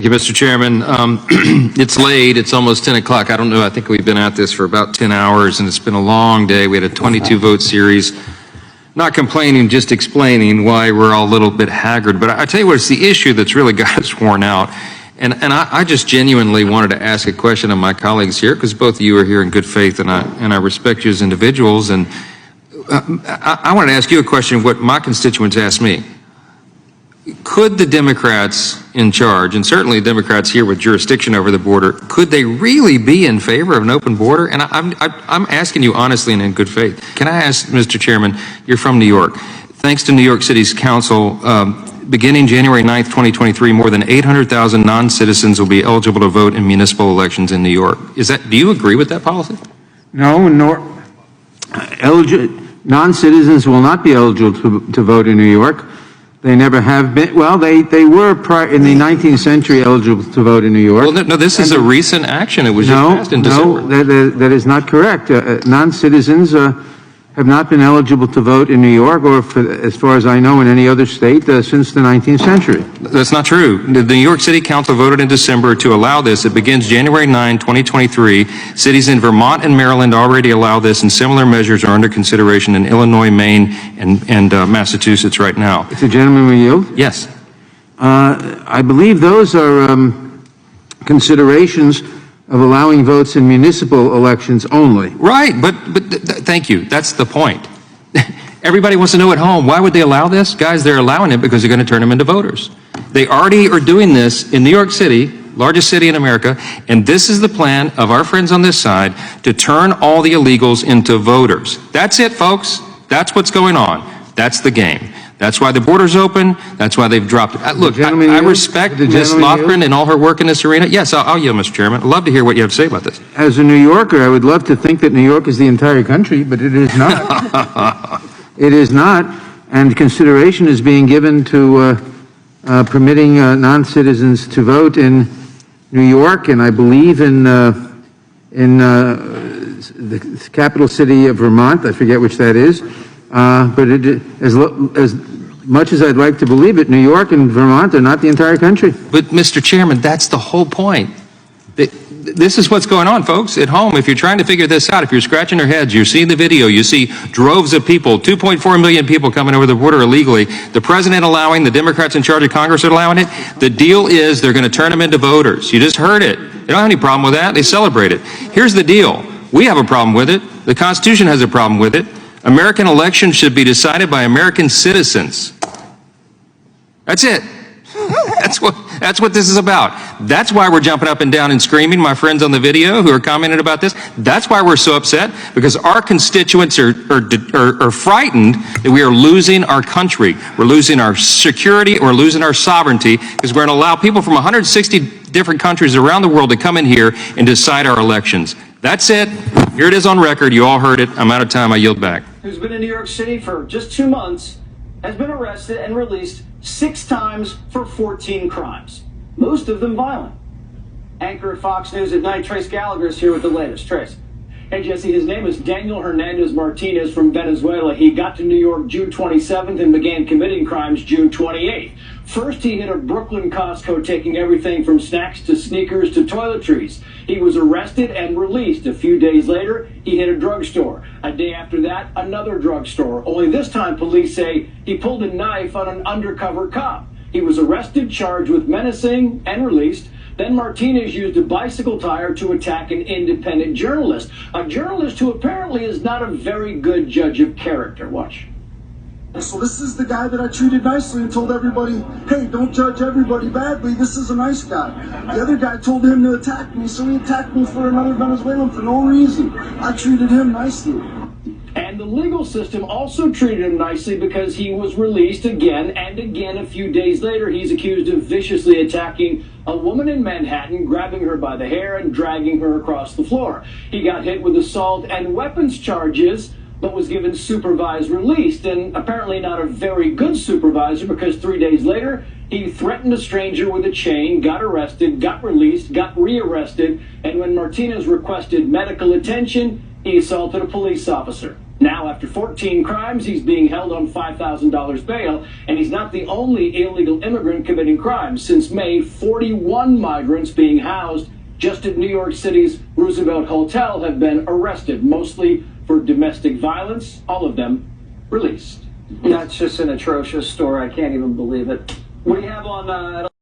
Thank you, Mr. Chairman. It's late. It's almost 10 o'clock. I don't know. I think we've been at this for about 10 hours, and it's been a long day. We had a 22-vote series. Not complaining, just explaining why we're all a little bit haggard. But I tell you what, it's the issue that's really got us worn out. And I just genuinely wanted to ask a question of my colleagues here, because both of you are here in good faith, and I respect you as individuals. And I wanted to ask you a question, what my constituents asked me. Could the Democrats in charge, and certainly Democrats here with jurisdiction over the border, could they really be in favor of an open border? And I'm asking you honestly and in good faith. Can I ask, Mr. Chairman, you're from New York. Thanks to New York City's council, beginning January 9th, 2023, more than 800,000 non-citizens will be eligible to vote in municipal elections in New York. Do you agree with that policy? No, non-citizens will not be eligible to vote in New York. They never have been. Well, they were in the 19th century eligible to vote in New York. Well, no, this is a recent action. It was just passed in December. No, that is not correct. Non-citizens have not been eligible to vote in New York, or as far as I know, in any other state since the 19th century. That's not true. The New York City Council voted in December to allow this. It begins January 9, 2023. Cities in Vermont and Maryland already allow this, and similar measures are under consideration in Illinois, Maine, and Massachusetts right now. If the gentleman will yield? Yes. I believe those are considerations of allowing votes in municipal elections only. Right, but thank you. That's the point. Everybody wants to know at home, why would they allow this? Guys, they're allowing it because they're going to turn them into voters. They already are doing this in New York City, largest city in America, and this is the plan of our friends on this side to turn all the illegals into voters. That's it, folks. That's what's going on. That's the game. That's why the border's open. That's why they've dropped it. Look, I respect Ms. Loughran and all her work in this arena. Yes, I'll yield, Mr. Chairman. I'd love to hear what you have to say about this. As a New Yorker, I would love to think that New York is the entire country, but it is not. It is not, and consideration is being given to permitting non-citizens to vote in New York, and I believe in the capital city of Vermont. I forget which that is. But as much as I'd like to believe it, New York and Vermont are not the entire country. But, Mr. Chairman, that's the whole point. This is what's going on, folks, at home. If you're trying to figure this out, if you're scratching your heads, you're seeing the video, you see droves of people, 2.4 million people coming over the border illegally, the president allowing, the Democrats in charge of Congress are allowing it. The deal is they're going to turn them into voters. You just heard it. They don't have any problem with that. They celebrate it. Here's the deal. We have a problem with it. The Constitution has a problem with it. American elections should be decided by American citizens. That's it. That's what this is about. That's why we're jumping up and down and screaming, my friends on the video who are commenting about this. That's why we're so upset, because our constituents are frightened that we are losing our country. We're losing our security, we're losing our sovereignty, because we're going to allow people from 160 different countries around the world to come in here and decide our elections. That's it. Here it is on record. You all heard it. I'm out of time. I yield back. Who's been in New York City for just 2 months, has been arrested and released 6 times for 14 crimes, most of them violent. Anchor at Fox News at night, Trace Gallagher is here with the latest. Trace. Hey, Jesse, his name is Daniel Hernandez Martinez from Venezuela. He got to New York June 27th and began committing crimes June 28th. First, he hit a Brooklyn Costco, taking everything from snacks to sneakers to toiletries. He was arrested and released. A few days later, he hit a drugstore. A day after that, another drugstore. Only this time, police say he pulled a knife on an undercover cop. He was arrested, charged with menacing, and released. Then Martinez used a bicycle tire to attack an independent journalist. A journalist who apparently is not a very good judge of character. Watch. So this is the guy that I treated nicely and told everybody, hey, don't judge everybody badly. This is a nice guy. The other guy told him to attack me, so he attacked me for another Venezuelan for no reason. I treated him nicely. And the legal system also treated him nicely, because he was released again and again. A few days later, he's accused of viciously attacking a woman in Manhattan, grabbing her by the hair and dragging her across the floor. He got hit with assault and weapons charges, but was given supervised release, and apparently not a very good supervisor, because 3 days later, he threatened a stranger with a chain, got arrested, got released, got rearrested, and when Martinez requested medical attention, he assaulted a police officer. Now, after 14 crimes, he's being held on $5,000 bail, and he's not the only illegal immigrant committing crimes. Since May, 41 migrants being housed just at New York City's Roosevelt Hotel have been arrested, mostly for domestic violence, all of them released. That's just an atrocious story. I can't even believe it. What do you have on